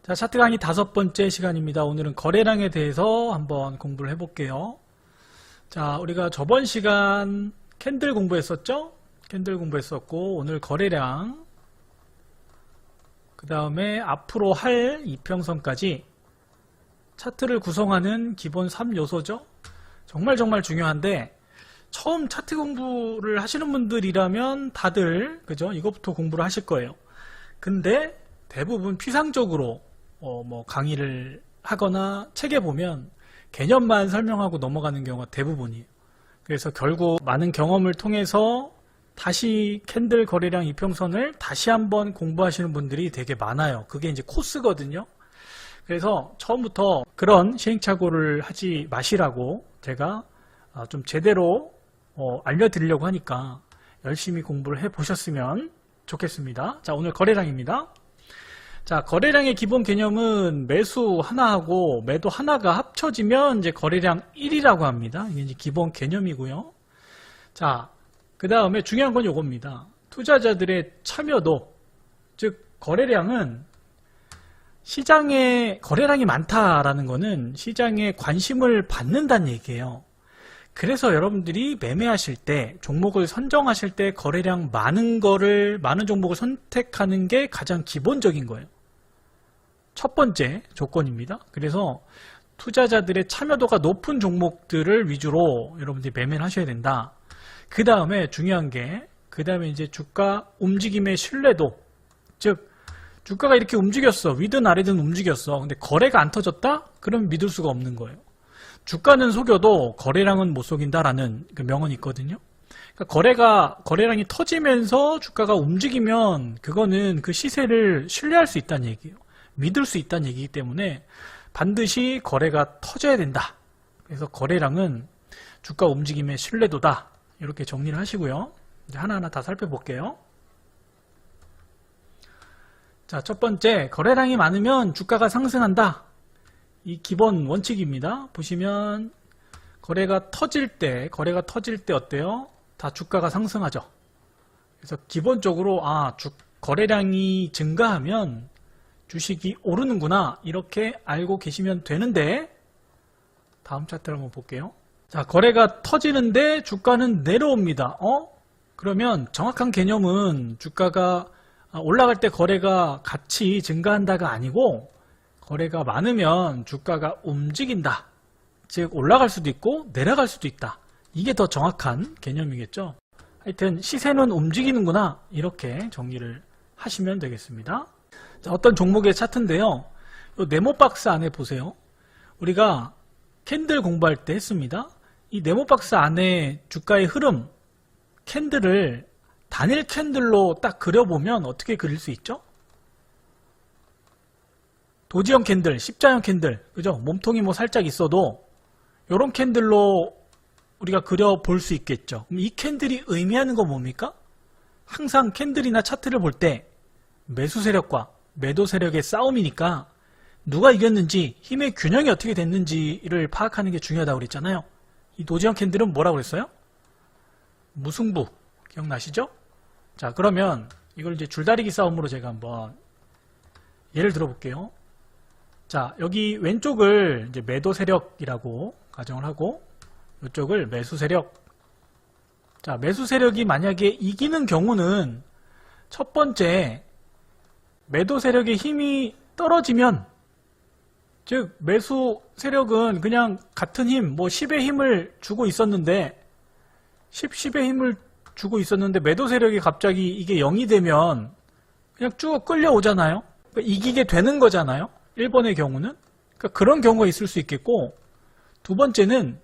자, 차트 강의 5번째 시간입니다. 오늘은 거래량에 대해서 한번 공부를 해볼게요. 자, 우리가 저번 시간 캔들 공부했었죠? 캔들 공부했었고, 오늘 거래량, 그 다음에 앞으로 할 이평선까지 차트를 구성하는 기본 3요소죠? 정말 중요한데, 처음 차트 공부를 하시는 분들이라면 다들, 그죠? 이것부터 공부를 하실 거예요. 근데 대부분 피상적으로 강의를 하거나 책에 보면 개념만 설명하고 넘어가는 경우가 대부분이에요. 그래서 결국 많은 경험을 통해서 다시 캔들 거래량 이평선을 다시 한번 공부하시는 분들이 되게 많아요. 그게 이제 코스거든요. 그래서 처음부터 그런 시행착오를 하지 마시라고 제가 좀 제대로 알려드리려고 하니까 열심히 공부를 해보셨으면 좋겠습니다. 자, 오늘 거래량입니다. 자, 거래량의 기본 개념은 매수 하나하고 매도 하나가 합쳐지면 이제 거래량 1이라고 합니다. 이게 이제 기본 개념이고요. 자, 그 다음에 중요한 건 요겁니다. 투자자들의 참여도, 즉 거래량은 시장에 거래량이 많다라는 거는 시장에 관심을 받는다는 얘기예요. 그래서 여러분들이 매매하실 때, 종목을 선정하실 때 거래량 많은 종목을 선택하는 게 가장 기본적인 거예요. 첫 번째 조건입니다. 그래서 투자자들의 참여도가 높은 종목들을 위주로 여러분들이 매매를 하셔야 된다. 그 다음에 중요한 게, 그 다음에 이제 주가 움직임의 신뢰도. 즉, 주가가 이렇게 움직였어. 위든 아래든 움직였어. 근데 거래가 안 터졌다? 그럼 믿을 수가 없는 거예요. 주가는 속여도 거래량은 못 속인다라는 그 명언이 있거든요. 그러니까 거래량이 터지면서 주가가 움직이면 그거는 그 시세를 신뢰할 수 있다는 얘기예요. 믿을 수 있다는 얘기이기 때문에 반드시 거래가 터져야 된다. 그래서 거래량은 주가 움직임의 신뢰도다. 이렇게 정리를 하시고요. 이제 하나하나 다 살펴볼게요. 자, 첫 번째, 거래량이 많으면 주가가 상승한다. 이 기본 원칙입니다. 보시면 거래가 터질 때 어때요? 다 주가가 상승하죠. 그래서 기본적으로 거래량이 증가하면 주식이 오르는구나 이렇게 알고 계시면 되는데, 다음 차트를 한번 볼게요. 자, 거래가 터지는데 주가는 내려옵니다. 그러면 정확한 개념은 주가가 올라갈 때 거래가 같이 증가한다가 아니고, 거래가 많으면 주가가 움직인다. 즉 올라갈 수도 있고 내려갈 수도 있다. 이게 더 정확한 개념이겠죠. 하여튼 시세는 움직이는구나 이렇게 정리를 하시면 되겠습니다. 자, 어떤 종목의 차트인데요. 이 네모박스 안에 보세요. 우리가 캔들 공부할 때 했습니다. 이 네모박스 안에 주가의 흐름, 캔들을 단일 캔들로 딱 그려보면 어떻게 그릴 수 있죠? 도지형 캔들, 십자형 캔들, 그죠? 몸통이 살짝 있어도 이런 캔들로 우리가 그려볼 수 있겠죠. 그럼 이 캔들이 의미하는 건 뭡니까? 항상 캔들이나 차트를 볼 때 매수 세력과 매도 세력의 싸움이니까 누가 이겼는지, 힘의 균형이 어떻게 됐는지를 파악하는 게 중요하다고 그랬잖아요. 이 도지형 캔들은 뭐라고 그랬어요? 무승부. 기억나시죠? 자, 그러면 이걸 이제 줄다리기 싸움으로 제가 한번 예를 들어볼게요. 자, 여기 왼쪽을 이제 매도 세력이라고 가정을 하고, 이쪽을 매수 세력. 자, 매수 세력이 만약에 이기는 경우는 첫 번째, 매도 세력의 힘이 떨어지면, 즉, 매수 세력은 그냥 같은 힘, 10의 힘을 주고 있었는데, 10의 힘을 주고 있었는데, 매도 세력이 갑자기 이게 0이 되면, 그냥 쭉 끌려오잖아요? 그러니까 이기게 되는 거잖아요? 1번의 경우는. 그러니까 그런 경우가 있을 수 있겠고, 두 번째는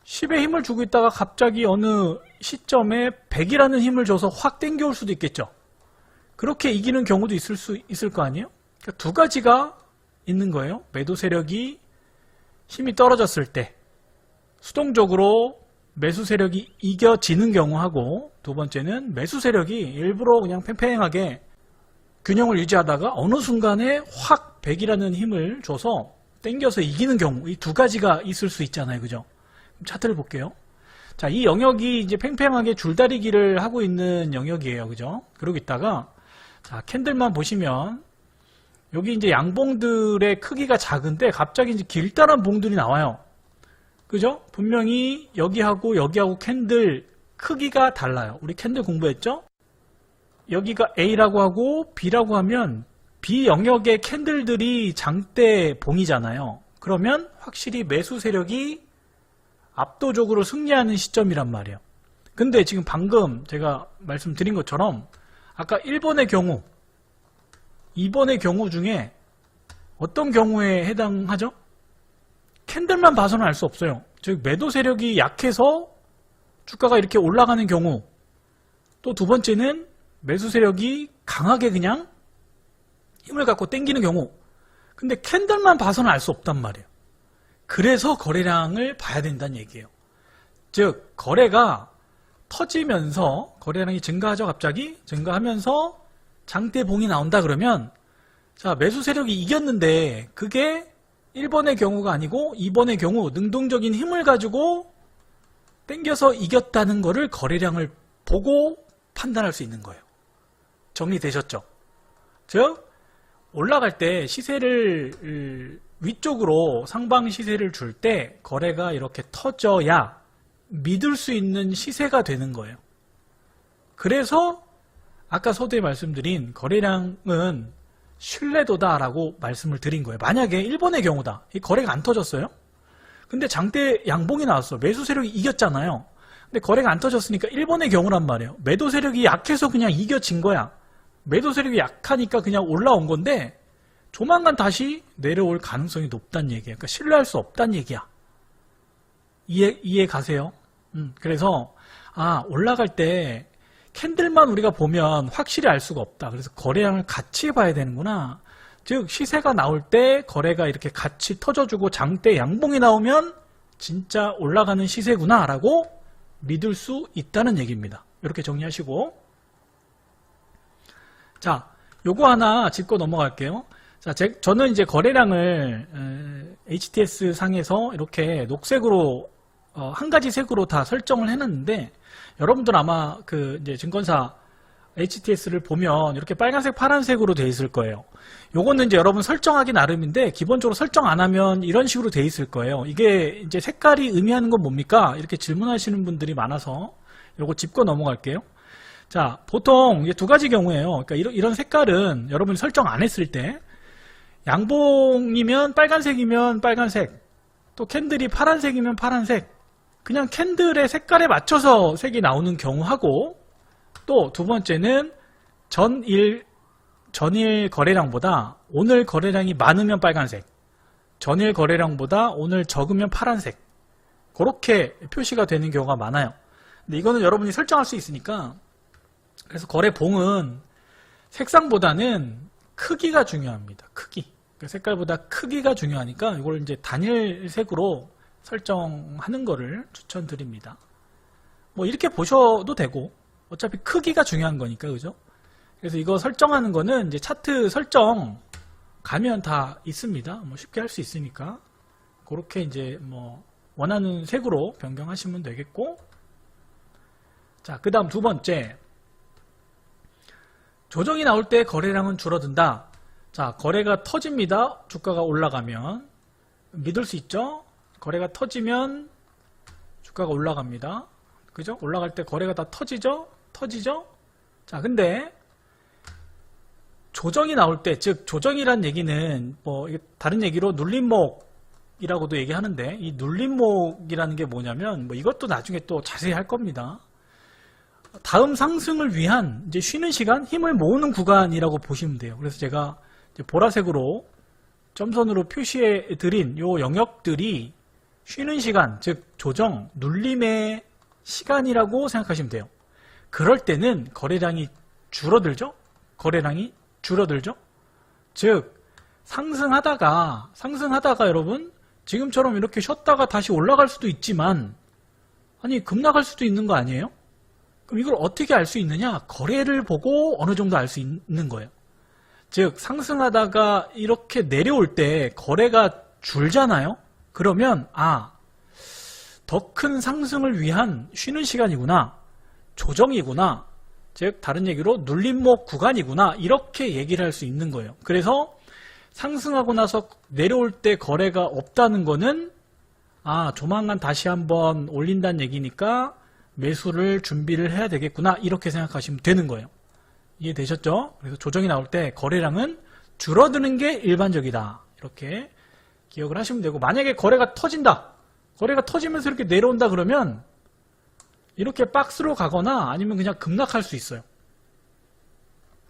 10의 힘을 주고 있다가 갑자기 어느 시점에 100이라는 힘을 줘서 확 땡겨올 수도 있겠죠. 그렇게 이기는 경우도 있을 거 아니에요? 그러니까 두 가지가 있는 거예요. 매도 세력이 힘이 떨어졌을 때 수동적으로 매수 세력이 이겨지는 경우하고, 두 번째는 매수 세력이 일부러 그냥 팽팽하게 균형을 유지하다가 어느 순간에 확 100이라는 힘을 줘서 땡겨서 이기는 경우, 이 두 가지가 있을 수 있잖아요. 그죠? 차트를 볼게요. 자, 이 영역이 이제 팽팽하게 줄다리기를 하고 있는 영역이에요. 그죠? 그러고 있다가, 자, 캔들만 보시면 여기 이제 양봉들의 크기가 작은데 갑자기 이제 길다란 봉들이 나와요. 그죠? 분명히 여기하고 여기하고 캔들 크기가 달라요. 우리 캔들 공부했죠? 여기가 A라고 하고 B라고 하면 B 영역의 캔들들이 장대 봉이잖아요. 그러면 확실히 매수 세력이 압도적으로 승리하는 시점이란 말이에요. 근데 지금 방금 제가 말씀드린 것처럼 아까 1번의 경우, 2번의 경우 중에 어떤 경우에 해당하죠? 캔들만 봐서는 알 수 없어요. 즉 매도 세력이 약해서 주가가 이렇게 올라가는 경우, 또 두 번째는 매수 세력이 강하게 그냥 힘을 갖고 당기는 경우. 근데 캔들만 봐서는 알 수 없단 말이에요. 그래서 거래량을 봐야 된다는 얘기예요. 즉 거래가 터지면서 거래량이 증가하죠. 갑자기 증가하면서 장대봉이 나온다 그러면 자 매수 세력이 이겼는데 그게 1번의 경우가 아니고 2번의 경우 능동적인 힘을 가지고 땡겨서 이겼다는 거를 거래량을 보고 판단할 수 있는 거예요. 정리되셨죠? 즉 올라갈 때 시세를 위쪽으로 상방 시세를 줄 때 거래가 이렇게 터져야 믿을 수 있는 시세가 되는 거예요. 그래서 아까 서두에 말씀드린 거래량은 신뢰도다라고 말씀을 드린 거예요. 만약에 1번의 경우다. 이 거래가 안 터졌어요. 근데 장대 양봉이 나왔어. 매수 세력이 이겼잖아요. 근데 거래가 안 터졌으니까 1번의 경우란 말이에요. 매도 세력이 약해서 그냥 이겨진 거야. 매도 세력이 약하니까 그냥 올라온 건데 조만간 다시 내려올 가능성이 높다는 얘기예요. 그러니까 신뢰할 수 없다는 얘기야. 이해 가세요? 그래서 올라갈 때 캔들만 우리가 보면 확실히 알 수가 없다. 그래서 거래량을 같이 봐야 되는구나. 즉 시세가 나올 때 거래가 이렇게 같이 터져주고 장대 양봉이 나오면 진짜 올라가는 시세구나 라고 믿을 수 있다는 얘기입니다. 이렇게 정리하시고 자 요거 하나 짚고 넘어갈게요. 자, 저는 이제 거래량을 HTS 상에서 이렇게 녹색으로 한 가지 색으로 다 설정을 해놨는데 여러분들 아마 그 이제 증권사 HTS를 보면 이렇게 빨간색, 파란색으로 돼 있을 거예요. 요거는 이제 여러분 설정하기 나름인데 기본적으로 설정 안 하면 이런 식으로 돼 있을 거예요. 이게 이제 색깔이 의미하는 건 뭡니까? 이렇게 질문하시는 분들이 많아서 요거 짚고 넘어갈게요. 자, 보통 이게 두 가지 경우예요. 그러니까 이런 색깔은 여러분이 설정 안 했을 때 양봉이면 빨간색이면 빨간색, 또 캔들이 파란색이면 파란색, 그냥 캔들의 색깔에 맞춰서 색이 나오는 경우하고 또 두 번째는 전일 거래량보다 오늘 거래량이 많으면 빨간색, 전일 거래량보다 오늘 적으면 파란색, 그렇게 표시가 되는 경우가 많아요. 근데 이거는 여러분이 설정할 수 있으니까 그래서 거래봉은 색상보다는 크기가 중요합니다. 크기. 색깔보다 크기가 중요하니까 이걸 이제 단일색으로 설정하는 거를 추천드립니다. 뭐 이렇게 보셔도 되고 어차피 크기가 중요한 거니까 그죠? 그래서 이거 설정하는 거는 이제 차트 설정 가면 다 있습니다. 뭐 쉽게 할 수 있으니까 그렇게 이제 뭐 원하는 색으로 변경하시면 되겠고 자, 그 다음 두 번째 조정이 나올 때 거래량은 줄어든다. 자, 거래가 터집니다. 주가가 올라가면 믿을 수 있죠? 거래가 터지면 주가가 올라갑니다. 그죠? 올라갈 때 거래가 다 터지죠? 자, 근데 조정이 나올 때, 즉 조정이란 얘기는 뭐 다른 얘기로 눌림목이라고도 얘기하는데 이 눌림목이라는 게 뭐냐면 뭐 이것도 나중에 또 자세히 할 겁니다. 다음 상승을 위한 이제 쉬는 시간, 힘을 모으는 구간이라고 보시면 돼요. 그래서 제가 이제 보라색으로 점선으로 표시해 드린 요 영역들이 쉬는 시간, 즉 조정, 눌림의 시간이라고 생각하시면 돼요. 그럴 때는 거래량이 줄어들죠? 즉 상승하다가 여러분 지금처럼 이렇게 쉬었다가 다시 올라갈 수도 있지만 아니 급락할 수도 있는 거 아니에요? 그럼 이걸 어떻게 알 수 있느냐? 거래를 보고 어느 정도 알 수 있는 거예요. 즉 상승하다가 이렇게 내려올 때 거래가 줄잖아요. 그러면 더 큰 상승을 위한 쉬는 시간이구나, 조정이구나, 즉 다른 얘기로 눌림목 구간이구나 이렇게 얘기를 할 수 있는 거예요. 그래서 상승하고 나서 내려올 때 거래가 없다는 거는 조만간 다시 한번 올린다는 얘기니까 매수를 준비를 해야 되겠구나, 이렇게 생각하시면 되는 거예요. 이해되셨죠? 그래서 조정이 나올 때 거래량은 줄어드는 게 일반적이다, 이렇게 기억을 하시면 되고, 만약에 거래가 터진다, 거래가 터지면서 이렇게 내려온다 그러면 이렇게 박스로 가거나 아니면 그냥 급락할 수 있어요.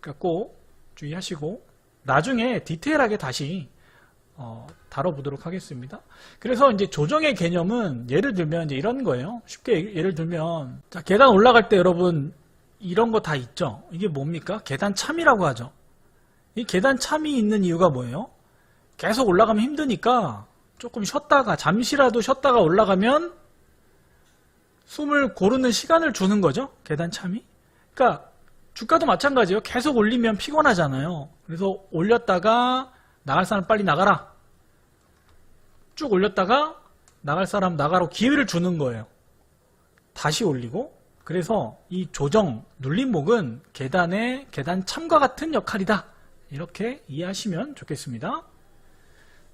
그러니까 꼭 주의하시고 나중에 디테일하게 다시 다뤄보도록 하겠습니다. 그래서 이제 조정의 개념은 예를 들면 이제 이런 거예요. 쉽게 예를 들면, 자, 계단 올라갈 때 여러분 이런 거 다 있죠. 이게 뭡니까? 계단 참이라고 하죠. 이 계단 참이 있는 이유가 뭐예요? 계속 올라가면 힘드니까 조금 쉬었다가, 잠시라도 쉬었다가 올라가면 숨을 고르는 시간을 주는 거죠. 계단 참이. 그러니까 주가도 마찬가지예요. 계속 올리면 피곤하잖아요. 그래서 올렸다가 나갈 사람 빨리 나가라, 쭉 올렸다가 나갈 사람 나가로 기회를 주는 거예요. 다시 올리고. 그래서 이 조정 눌림목은 계단의 계단 참과 같은 역할이다, 이렇게 이해하시면 좋겠습니다.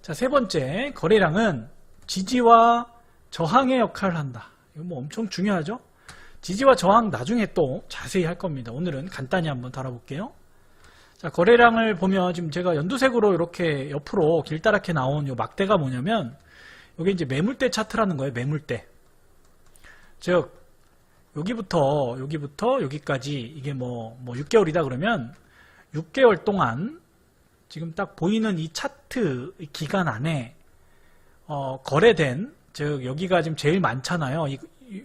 자, 세 번째, 거래량은 지지와 저항의 역할을 한다. 이거 뭐 엄청 중요하죠. 지지와 저항 나중에 또 자세히 할 겁니다. 오늘은 간단히 한번 다뤄볼게요. 자, 거래량을 보면 지금 제가 연두색으로 이렇게 옆으로 길다랗게 나온 이 막대가 뭐냐면, 이게 이제 매물대 차트라는 거예요. 매물대. 즉 여기부터 여기까지 이게 뭐 6개월이다 그러면 6개월 동안 지금 딱 보이는 이 차트 기간 안에 거래된, 즉 여기가 지금 제일 많잖아요.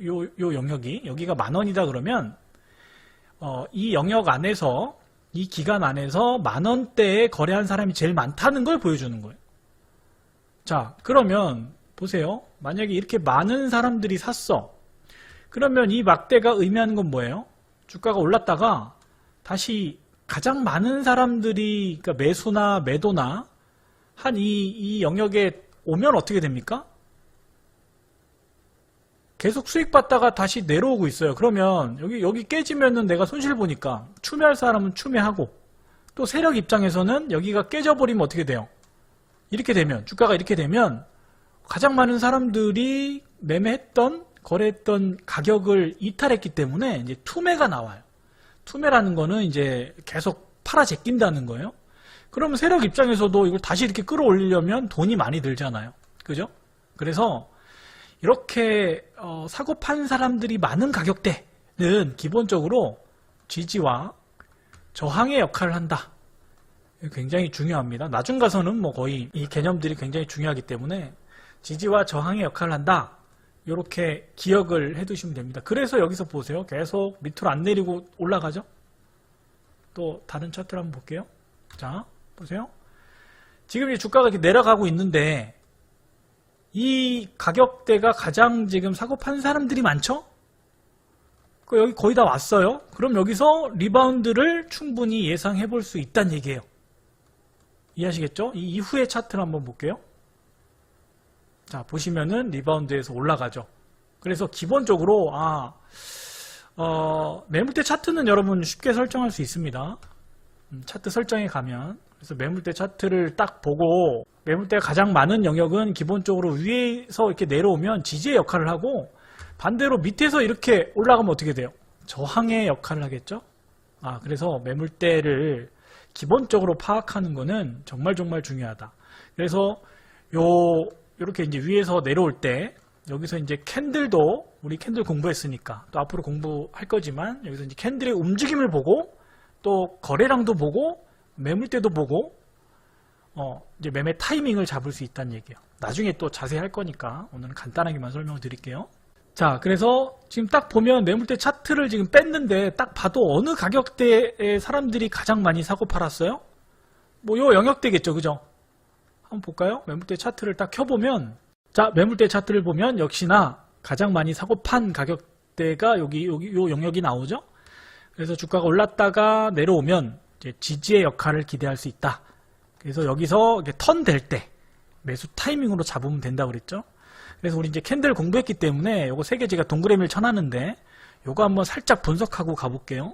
요 영역이, 여기가 10,000원이다 그러면 이 영역 안에서, 이 기간 안에서 10,000원대에 거래한 사람이 제일 많다는 걸 보여주는 거예요. 자, 그러면 보세요. 만약에 이렇게 많은 사람들이 샀어. 그러면 이 막대가 의미하는 건 뭐예요? 주가가 올랐다가 다시 가장 많은 사람들이, 그러니까 매수나 매도나 한 이 영역에 오면 어떻게 됩니까? 계속 수익 받다가 다시 내려오고 있어요. 그러면 여기 깨지면은 내가 손실 보니까 추매할 사람은 추매하고, 또 세력 입장에서는 여기가 깨져버리면 어떻게 돼요? 이렇게 되면, 주가가 이렇게 되면 가장 많은 사람들이 매매했던, 거래했던 가격을 이탈했기 때문에 이제 투매가 나와요. 투매라는 거는 이제 계속 팔아 제낀다는 거예요. 그러면 세력 입장에서도 이걸 다시 이렇게 끌어올리려면 돈이 많이 들잖아요. 그죠? 그래서 이렇게 사고 판 사람들이 많은 가격대는 기본적으로 지지와 저항의 역할을 한다. 굉장히 중요합니다. 나중 가서는 뭐 거의 이 개념들이 굉장히 중요하기 때문에 지지와 저항의 역할을 한다, 이렇게 기억을 해 두시면 됩니다. 그래서 여기서 보세요. 계속 밑으로 안 내리고 올라가죠. 또 다른 차트를 한번 볼게요. 자, 보세요. 지금 이 주가가 이렇게 내려가고 있는데 이 가격대가 가장 지금 사고 판 사람들이 많죠? 여기 거의 다 왔어요. 그럼 여기서 리바운드를 충분히 예상해 볼 수 있다는 얘기예요. 이해하시겠죠? 이 이후의 차트를 한번 볼게요. 자, 보시면은 리바운드에서 올라가죠. 그래서 기본적으로 매물대 차트는 여러분 쉽게 설정할 수 있습니다. 차트 설정에 가면, 그래서 매물대 차트를 딱 보고, 매물대가 가장 많은 영역은 기본적으로 위에서 이렇게 내려오면 지지의 역할을 하고, 반대로 밑에서 이렇게 올라가면 어떻게 돼요? 저항의 역할을 하겠죠? 그래서 매물대를 기본적으로 파악하는 거는 정말 중요하다. 그래서 이렇게 이제 위에서 내려올 때, 여기서 이제 캔들도, 우리 캔들 공부했으니까 또 앞으로 공부할 거지만, 여기서 이제 캔들의 움직임을 보고, 또 거래량도 보고, 매물대도 보고, 이제 매매 타이밍을 잡을 수 있다는 얘기예요. 나중에 또 자세히 할 거니까 오늘은 간단하게만 설명을 드릴게요. 자, 그래서 지금 딱 보면 매물대 차트를 지금 뺐는데 딱 봐도 어느 가격대에 사람들이 가장 많이 사고 팔았어요? 뭐 요 영역대겠죠, 그죠? 한번 볼까요? 매물대 차트를 딱 켜보면, 자, 매물대 차트를 보면 역시나 가장 많이 사고 판 가격대가 요 영역이 나오죠? 그래서 주가가 올랐다가 내려오면 이제 지지의 역할을 기대할 수 있다. 그래서 여기서 턴 될 때 매수 타이밍으로 잡으면 된다고 그랬죠? 그래서 우리 이제 캔들 공부했기 때문에 요거 3개 제가 동그라미를 쳐놨는데 요거 한번 살짝 분석하고 가볼게요.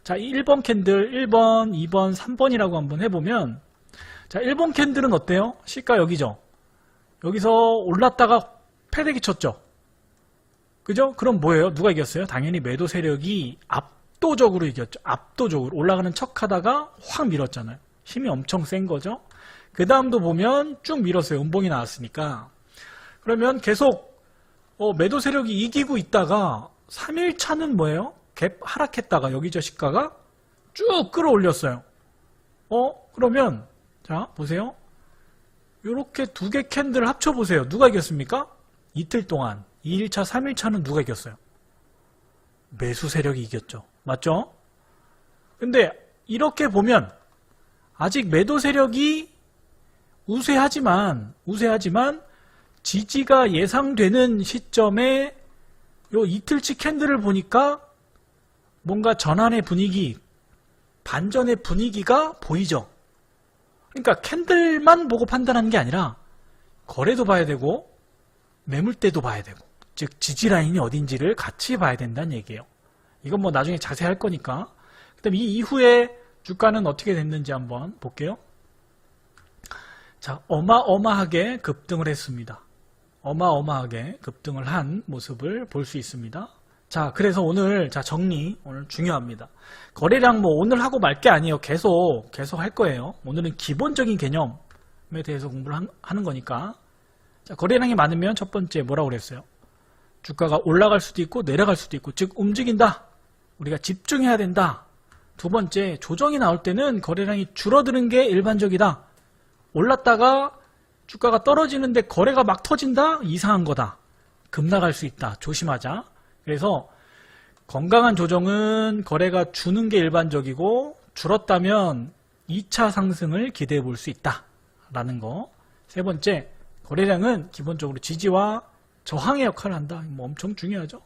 자, 1번 캔들, 1번, 2번, 3번이라고 한번 해보면, 자, 일본 캔들은 어때요? 시가 여기죠? 여기서 올랐다가 패대기 쳤죠? 그죠? 그럼 뭐예요? 누가 이겼어요? 당연히 매도 세력이 압도적으로 이겼죠. 압도적으로. 올라가는 척 하다가 확 밀었잖아요. 힘이 엄청 센 거죠? 그 다음도 보면 쭉 밀었어요. 음봉이 나왔으니까. 그러면 계속 매도 세력이 이기고 있다가 3일차는 뭐예요? 갭 하락했다가 여기죠, 시가가 쭉 끌어올렸어요. 그러면 자 보세요. 이렇게 두 개 캔들을 합쳐보세요. 누가 이겼습니까? 이틀 동안 2일차, 3일차는 누가 이겼어요? 매수 세력이 이겼죠. 맞죠? 근데 이렇게 보면 아직 매도 세력이 우세하지만 지지가 예상되는 시점에 요 이틀치 캔들을 보니까 뭔가 전환의 분위기, 반전의 분위기가 보이죠. 그러니까 캔들만 보고 판단하는 게 아니라 거래도 봐야 되고 매물대도 봐야 되고, 즉 지지 라인이 어딘지를 같이 봐야 된다는 얘기예요. 이건 뭐 나중에 자세히 할 거니까. 그다음 이 이후에 주가는 어떻게 됐는지 한번 볼게요. 자, 어마어마하게 급등을 했습니다. 어마어마하게 급등을 한 모습을 볼 수 있습니다. 자, 그래서 오늘 정리 오늘 중요합니다. 거래량 뭐 오늘 하고 말 게 아니에요. 계속 할 거예요. 오늘은 기본적인 개념에 대해서 공부를 하는 거니까. 자, 거래량이 많으면 첫 번째 뭐라고 그랬어요? 주가가 올라갈 수도 있고 내려갈 수도 있고, 즉 움직인다. 우리가 집중해야 된다. 두 번째, 조정이 나올 때는 거래량이 줄어드는 게 일반적이다. 올랐다가 주가가 떨어지는데 거래가 막 터진다? 이상한 거다. 급락할 수 있다. 조심하자. 그래서 건강한 조정은 거래가 주는 게 일반적이고, 줄었다면 2차 상승을 기대해 볼 수 있다 라는 거. 세 번째, 거래량은 기본적으로 지지와 저항의 역할을 한다. 뭐 엄청 중요하죠.